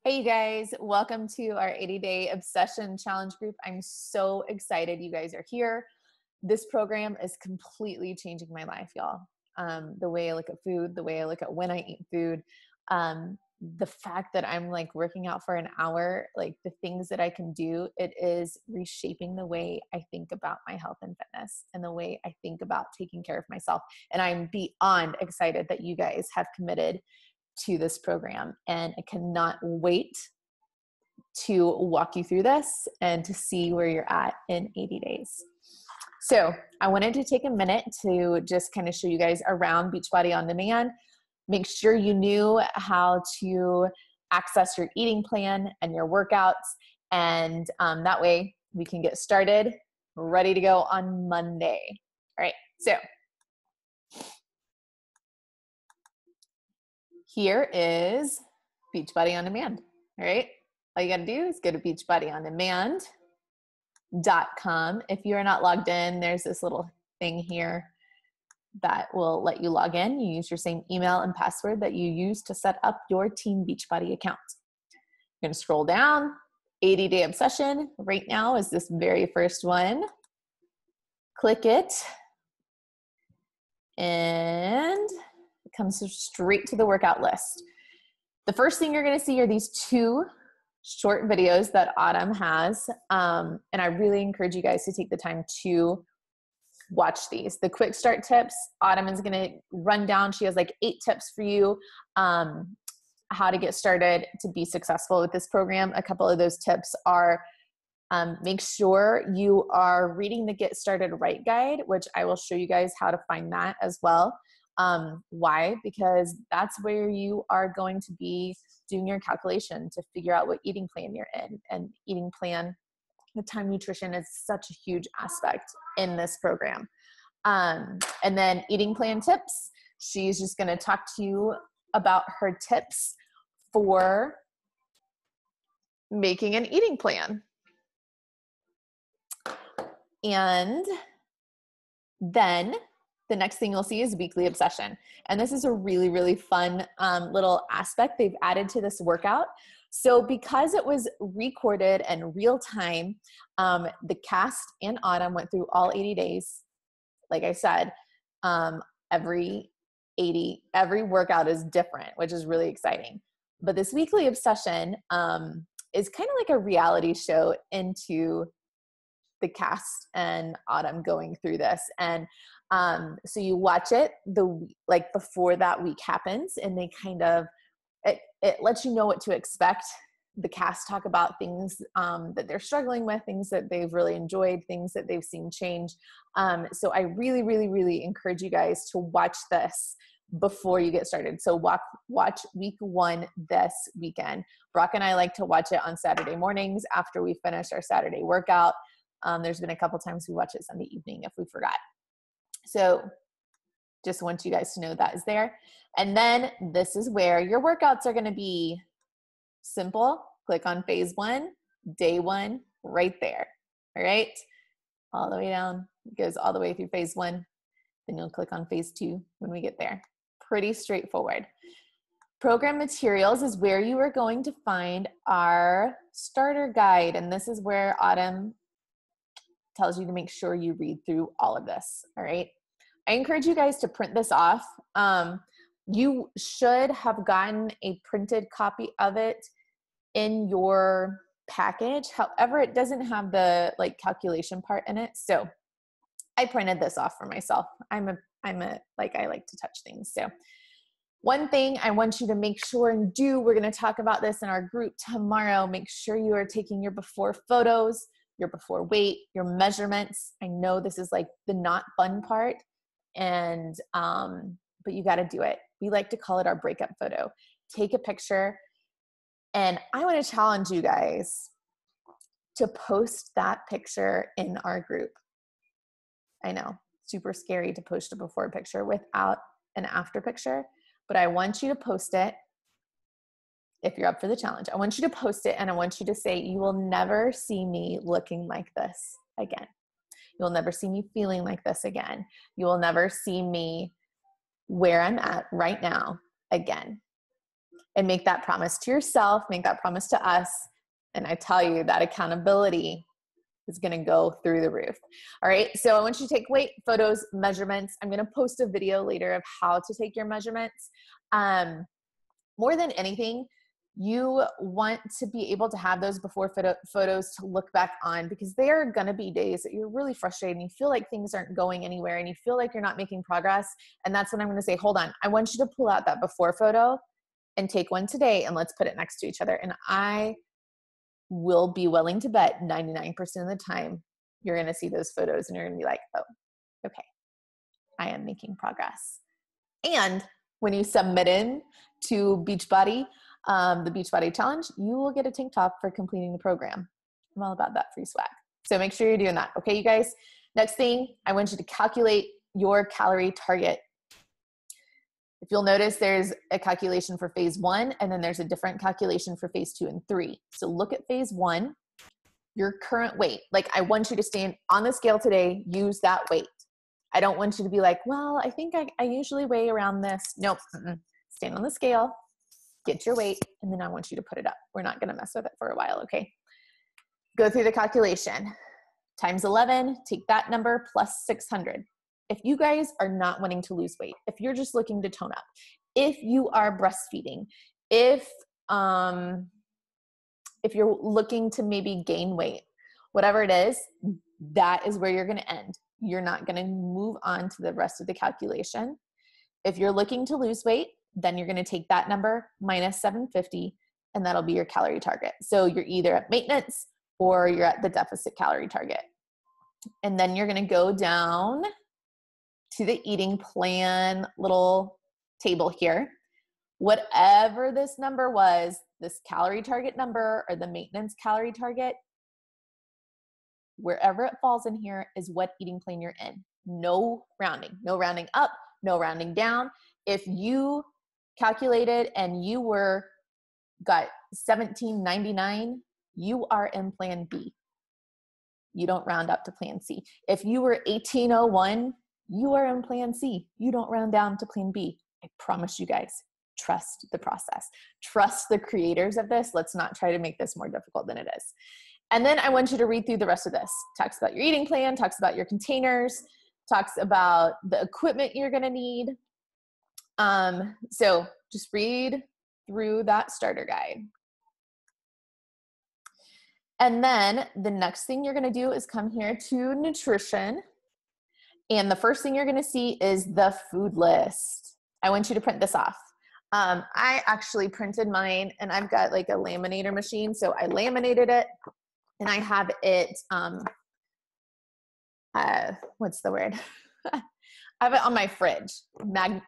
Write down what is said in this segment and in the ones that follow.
Hey, you guys, welcome to our 80-day obsession challenge group. I'm so excited you guys are here. This program is completely changing my life, y'all. The way I look at food, the way I look at when I eat food, the fact that I'm like working out for an hour, like the things that I can do, it is reshaping the way I think about my health and fitness and the way I think about taking care of myself. And I'm beyond excited that you guys have committed to this program, and I cannot wait to walk you through this and to see where you're at in 80 days. So I wanted to take a minute to just kind of show you guys around Beachbody On Demand. Make sure you knew how to access your eating plan and your workouts, and that way we can get started, ready to go on Monday. All right, so here is Beachbody On Demand. All right, all you got to do is go to beachbodyondemand.com. If you are not logged in, there's this little thing here that will let you log in. You use your same email and password that you use to set up your Team Beachbody account. You're going to scroll down. 80-day obsession right now is this very first one. Click it, and it comes straight to the workout list. The first thing you're going to see are these two short videos that Autumn has. And I really encourage you guys to take the time to watch these. The quick start tips, Autumn is going to run down. She has like 8 tips for you, how to get started to be successful with this program. A couple of those tips are make sure you are reading the Get Started Right guide, which I will show you guys how to find that as well. Why? Because that's where you are going to be doing your calculation to figure out what eating plan you're in. And eating plan, the time nutrition is such a huge aspect in this program. And then eating plan tips. She's just going to talk to you about her tips for making an eating plan. And then the next thing you'll see is weekly obsession. And this is a really, really fun little aspect they've added to this workout. So because it was recorded and real time, the cast and Autumn went through all 80 days. Like I said, every workout is different, which is really exciting. But this weekly obsession is kind of like a reality show into the cast and Autumn going through this. And so you watch it like before that week happens, and they kind of, it lets you know what to expect. The cast talk about things that they're struggling with, things that they've really enjoyed, things that they've seen change. So I really, really, really encourage you guys to watch this before you get started. So watch week 1 this weekend. Brock and I like to watch it on Saturday mornings after we finish our Saturday workout. There's been a couple times we watch it Sunday evening if we forgot. So just want you guys to know that is there. And then this is where your workouts are going to be. Simple. Click on phase 1, day 1, right there. All right. All the way down. It goes all the way through phase 1. Then you'll click on phase 2 when we get there. Pretty straightforward. Program materials is where you are going to find our starter guide. And this is where Autumn tells you to make sure you read through all of this. All right. I encourage you guys to print this off. You should have gotten a printed copy of it in your package. However, it doesn't have the like calculation part in it. So I printed this off for myself. I like to touch things. So one thing I want you to make sure and do, we're going to talk about this in our group tomorrow. Make sure you are taking your before photos, your before weight, your measurements. I know this is like the not fun part, and but you got to do it. We like to call it our breakup photo. Take a picture, and I want to challenge you guys to post that picture in our group. I know, super scary to post a before picture without an after picture, but I want you to post it. If you're up for the challenge, I want you to post it, and I want you to say, you will never see me looking like this again. You'll never see me feeling like this again. You will never see me where I'm at right now again. and make that promise to yourself, make that promise to us. And I tell you that accountability is going to go through the roof. All right. So I want you to take weight, photos, measurements. I'm going to post a video later of how to take your measurements. More than anything, you want to be able to have those before photos to look back on, because there are going to be days that you're really frustrated and you feel like things aren't going anywhere and you feel like you're not making progress. And that's when I'm going to say, hold on, I want you to pull out that before photo and take one today and let's put it next to each other. And I will be willing to bet 99% of the time you're going to see those photos and you're going to be like, oh, okay, I am making progress. And when you submit in to Beachbody, the Beachbody Challenge, you will get a tank top for completing the program. I'm all about that free swag. So make sure you're doing that. Okay, you guys? Next thing, I want you to calculate your calorie target. If you'll notice, there's a calculation for phase 1, and then there's a different calculation for phase 2 and 3. So look at phase 1, your current weight. Like, I want you to stand on the scale today, use that weight. I don't want you to be like, well, I think I usually weigh around this. Nope. Stand on the scale, get your weight, and then I want you to put it up. We're not going to mess with it for a while, okay? Go through the calculation. Times 11, take that number plus 600. If you guys are not wanting to lose weight, if you're just looking to tone up, if you are breastfeeding, if you're looking to maybe gain weight, whatever it is, that is where you're going to end. You're not going to move on to the rest of the calculation. If you're looking to lose weight, then you're going to take that number minus 750, and that'll be your calorie target. So you're either at maintenance or you're at the deficit calorie target. And then you're going to go down to the eating plan little table here. Whatever this number was, this calorie target number or the maintenance calorie target, wherever it falls in here is what eating plan you're in. No rounding up, no rounding down. If you calculated and you got 1799, you are in plan B. You don't round up to plan C. If you were 1801, you are in plan C. You don't round down to plan B. I promise you guys, trust the process. Trust the creators of this. Let's not try to make this more difficult than it is. And then I want you to read through the rest of this. Talks about your eating plan, talks about your containers, talks about the equipment you're going to need. So just read through that starter guide. And then the next thing you're going to do is come here to nutrition. And the first thing you're going to see is the food list. I want you to print this off. I actually printed mine, and I've got like a laminator machine. So I laminated it, and I have it, what's the word? I have it on my fridge. Magnet.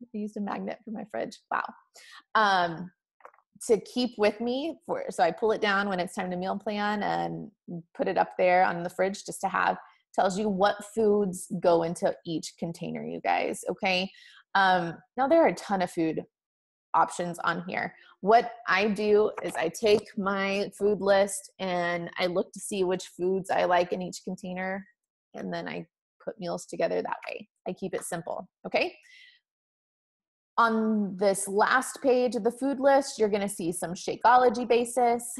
I used a magnet for my fridge. Wow. To keep with me so I pull it down when it's time to meal plan and put it up there on the fridge just to have. Tells you what foods go into each container, you guys. Okay. Now there are a ton of food options on here. What I do is I take my food list and I look to see which foods I like in each container, and then I put meals together that way. I keep it simple. Okay. On this last page of the food list, you're going to see some Shakeology basis.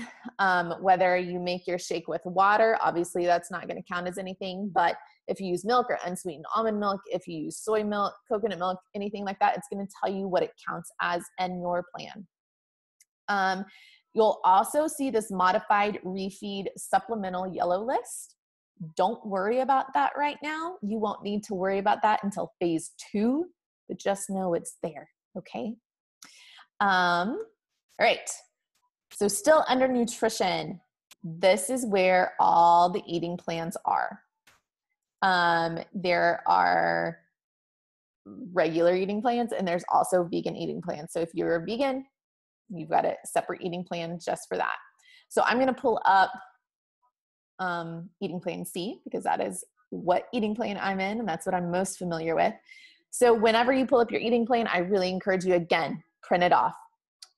Whether you make your shake with water, obviously that's not going to count as anything, but if you use milk or unsweetened almond milk, if you use soy milk, coconut milk, anything like that, it's going to tell you what it counts as in your plan. You'll also see this modified refeed supplemental yellow list. Don't worry about that right now. You won't need to worry about that until phase 2. But just know it's there, okay? All right, so still under nutrition, this is where all the eating plans are. There are regular eating plans, and there's also vegan eating plans. So if you're a vegan, you've got a separate eating plan just for that. So I'm gonna pull up eating plan C, because that is what eating plan I'm in, and that's what I'm most familiar with. So whenever you pull up your eating plan, I really encourage you, again, print it off.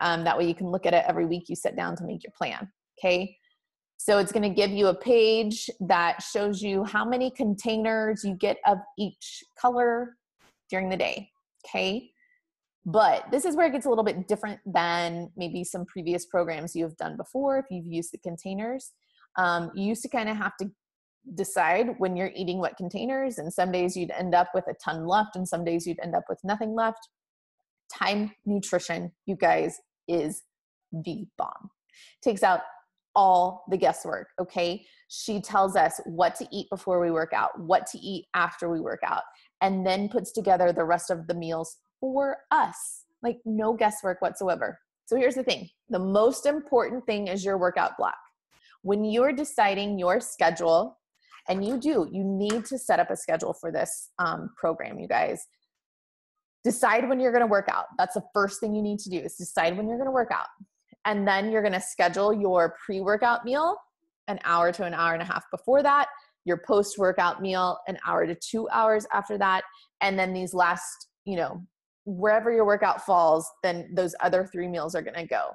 That way you can look at it every week you sit down to make your plan, okay? So it's gonna give you a page that shows you how many containers you get of each color during the day, okay? But this is where it gets a little bit different than maybe some previous programs you've done before. If you've used the containers, you used to kind of have to decide when you're eating what containers, and some days you'd end up with a ton left and some days you'd end up with nothing left. Time nutrition, you guys, is the bomb. Takes out all the guesswork, okay? She tells us what to eat before we work out, what to eat after we work out, and then puts together the rest of the meals for us. Like, no guesswork whatsoever. So here's the thing. The most important thing is your workout block. When you're deciding your schedule, and you need to set up a schedule for this program, you guys. Decide when you're going to work out. That's the first thing you need to do, is decide when you're going to work out. And then you're going to schedule your pre-workout meal an hour to an hour and a half before that, your post-workout meal an hour to 2 hours after that. And then these last, wherever your workout falls, then those other 3 meals are going to go.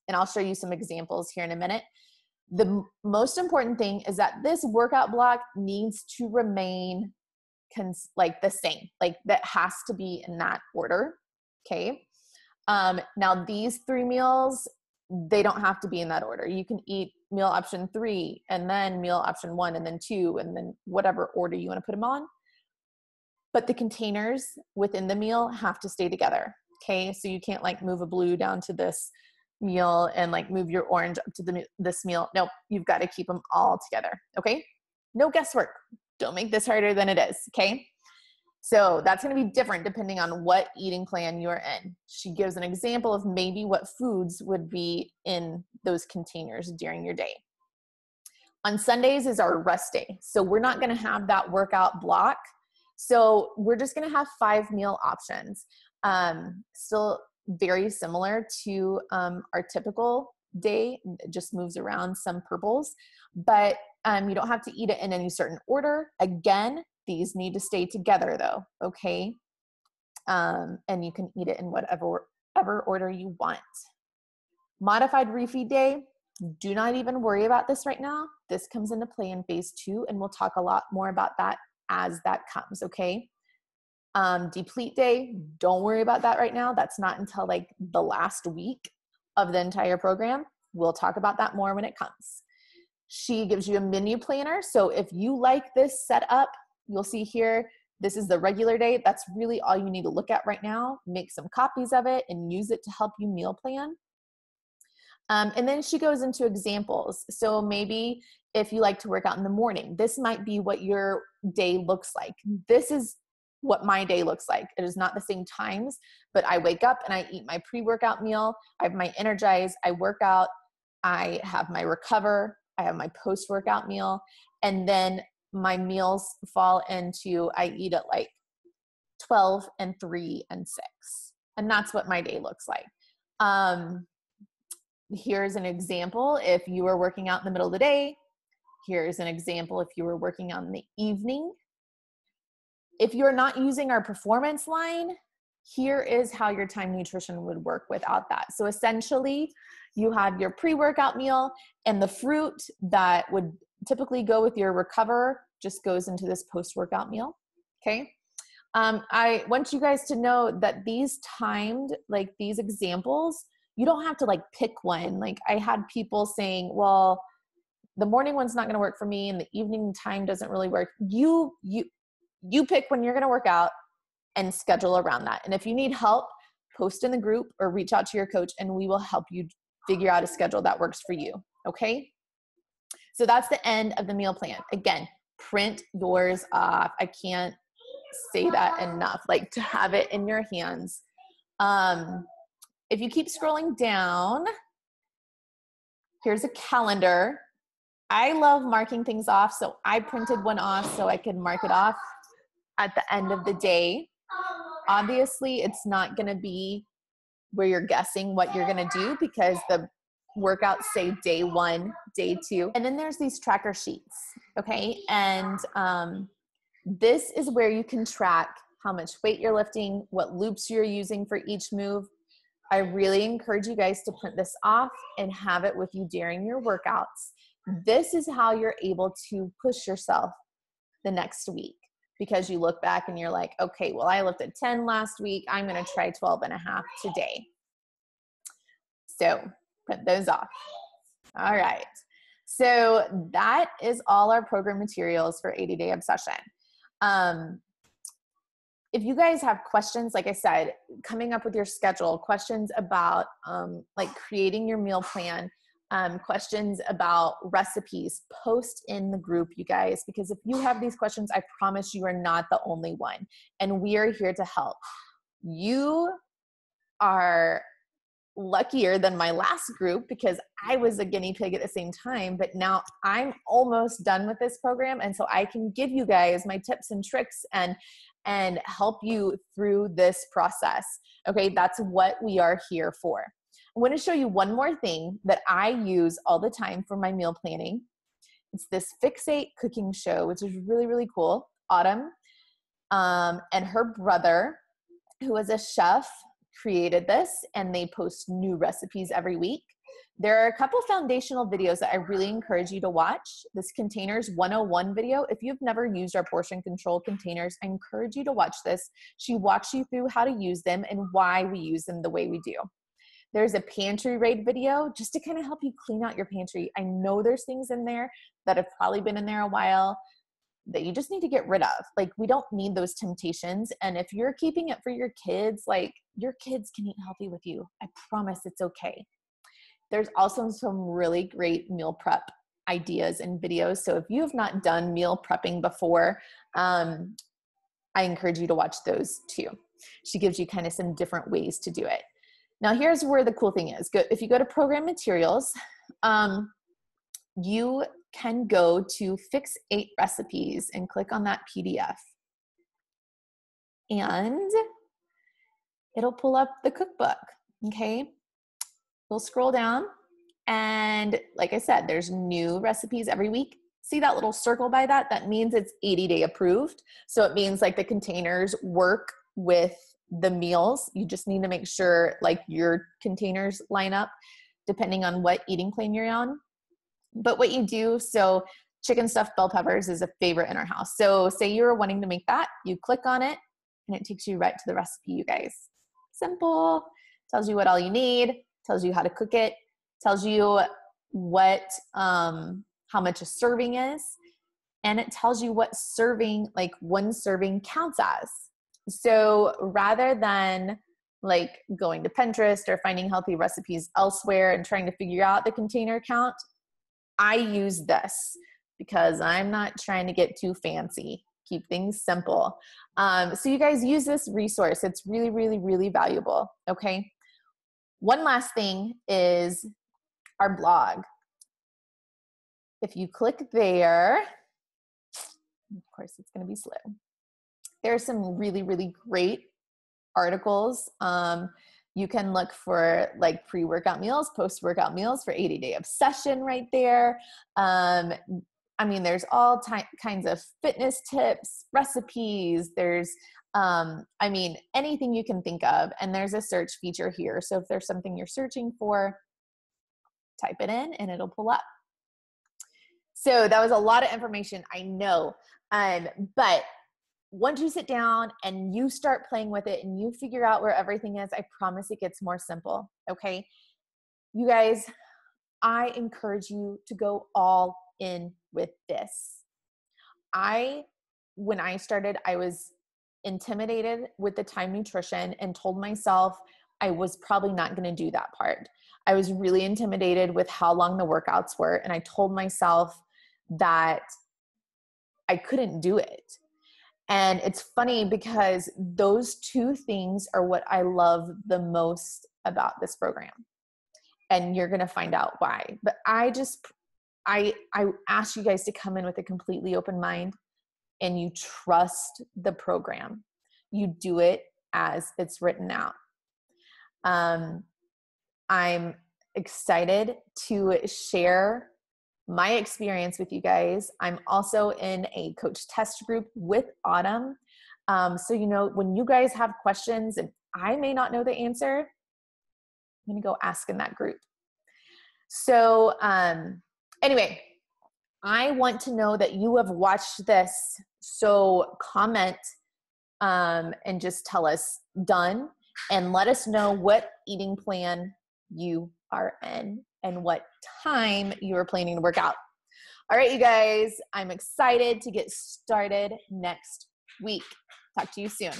And I'll show you some examples here in a minute. The most important thing is that this workout block needs to remain the same, like that has to be in that order. Okay. Now these 3 meals, they don't have to be in that order. You can eat meal option 3 and then meal option 1 and then 2 and then whatever order you want to put them on. But the containers within the meal have to stay together. Okay. So you can't move a blue down to this meal and move your orange up to this meal. No, you've got to keep them all together. Okay. No guesswork. Don't make this harder than it is. Okay. So that's going to be different depending on what eating plan you're in. She gives an example of maybe what foods would be in those containers during your day. On Sundays is our rest day. So we're not going to have that workout block. So we're just going to have 5 meal options. Still very similar to our typical day. It just moves around some purples, but you don't have to eat it in any certain order. Again, these need to stay together though, okay? And you can eat it in whatever order you want. Modified refeed day, do not even worry about this right now. This comes into play in phase 2, and we'll talk a lot more about that as that comes, okay? Deplete day, don't worry about that right now. That's not until the last week of the entire program. We'll talk about that more when it comes. She gives you a menu planner. So if you like this setup, you'll see here, this is the regular day. That's really all you need to look at right now. Make some copies of it and use it to help you meal plan. And then she goes into examples. So maybe if you like to work out in the morning, this might be what your day looks like. This is what my day looks like. It is not the same times, but I wake up and I eat my pre-workout meal. I have my energize, I work out, I have my recover, I have my post-workout meal, and then my meals fall into, I eat at 12 and 3 and 6. And that's what my day looks like. Here's an example. If you were working out in the middle of the day, here's an example if you were working on the evening. If you're not using our performance line, here is how your time nutrition would work without that. So essentially, you have your pre-workout meal, and the fruit that would typically go with your recover just goes into this post-workout meal, okay? I want you guys to know that these timed, these examples, you don't have to pick one. I had people saying, well, the morning one's not gonna work for me and the evening time doesn't really work. You pick when you're going to work out and schedule around that. And if you need help, post in the group or reach out to your coach and we will help you figure out a schedule that works for you. Okay. So that's the end of the meal plan. Again, print yours off. I can't say that enough, to have it in your hands. If you keep scrolling down, here's a calendar. I love marking things off. So I printed one off so I could mark it off at the end of the day. Obviously, it's not going to be where you're guessing what you're going to do because the workouts say day 1, day 2. And then there's these tracker sheets, okay? And this is where you can track how much weight you're lifting, what loops you're using for each move. I really encourage you guys to print this off and have it with you during your workouts. This is how you're able to push yourself the next week. because you look back and you're like, okay, well, I lifted 10 last week. I'm going to try 12 and a half today. So put those off. All right. So that is all our program materials for 80-Day Obsession. If you guys have questions, like I said, coming up with your schedule, questions about like creating your meal plan, questions about recipes, post in the group, you guys, because if you have these questions, I promise you are not the only one, and we are here to help. You are luckier than my last group because I was a guinea pig at the same time, but now I'm almost done with this program. And so I can give you guys my tips and tricks and help you through this process. Okay. That's what we are here for. I want to show you one more thing that I use all the time for my meal planning. It's this Fixate cooking show, which is really, really cool. Autumn, and her brother, who is a chef, created this, and they post new recipes every week. There are a couple foundational videos that I really encourage you to watch. This Containers 101 video, if you've never used our portion control containers, I encourage you to watch this. She walks you through how to use them and why we use them the way we do. There's a pantry raid video just to kind of help you clean out your pantry. I know there's things in there that have probably been in there a while that you just need to get rid of. Like, we don't need those temptations. And if you're keeping it for your kids, like, your kids can eat healthy with you. I promise it's okay. There's also some really great meal prep ideas and videos. So if you have not done meal prepping before, I encourage you to watch those too. She gives you kind of some different ways to do it. Now, here's where the cool thing is. If you go to program materials, you can go to Fixate recipes and click on that PDF. And it'll pull up the cookbook, okay? We'll scroll down, and like I said, there's new recipes every week. See that little circle by that? That means it's 80-day approved. So it means like the containers work with the meals. You just need to make sure like your containers line up depending on what eating plan you're on. But what you do, so chicken stuffed bell peppers is a favorite in our house. So say you were wanting to make that, you click on it and it takes you right to the recipe, you guys. Simple. Tells you what all you need, tells you how to cook it, tells you what, how much a serving is, and it tells you what serving, like one serving counts as. So rather than like going to Pinterest or finding healthy recipes elsewhere and trying to figure out the container count, I use this because I'm not trying to get too fancy. Keep things simple. So you guys use this resource. It's really, really, really valuable. Okay. One last thing is our blog. If you click there, of course it's going to be slow. There's some really, really great articles. You can look for like pre-workout meals, post-workout meals for 80-Day Obsession right there. I mean, there's all kinds of fitness tips, recipes. There's, I mean, anything you can think of. And there's a search feature here. So if there's something you're searching for, type it in and it'll pull up. So that was a lot of information, I know. But once you sit down and you start playing with it and you figure out where everything is, I promise it gets more simple. Okay. You guys, I encourage you to go all in with this. When I started, I was intimidated with the time nutrition and told myself I was probably not going to do that part. I was really intimidated with how long the workouts were. And I told myself that I couldn't do it. And it's funny because those two things are what I love the most about this program. And you're going to find out why. But I ask you guys to come in with a completely open mind and you trust the program. You do it as it's written out. I'm excited to share my experience with you guys. I'm also in a coach test group with Autumn. So, you know, when you guys have questions and I may not know the answer, I'm going to go ask in that group. So, anyway, I want to know that you have watched this So comment and just tell us done, and let us know what eating plan you are in and what time you are planning to work out. All right, you guys, I'm excited to get started next week. Talk to you soon.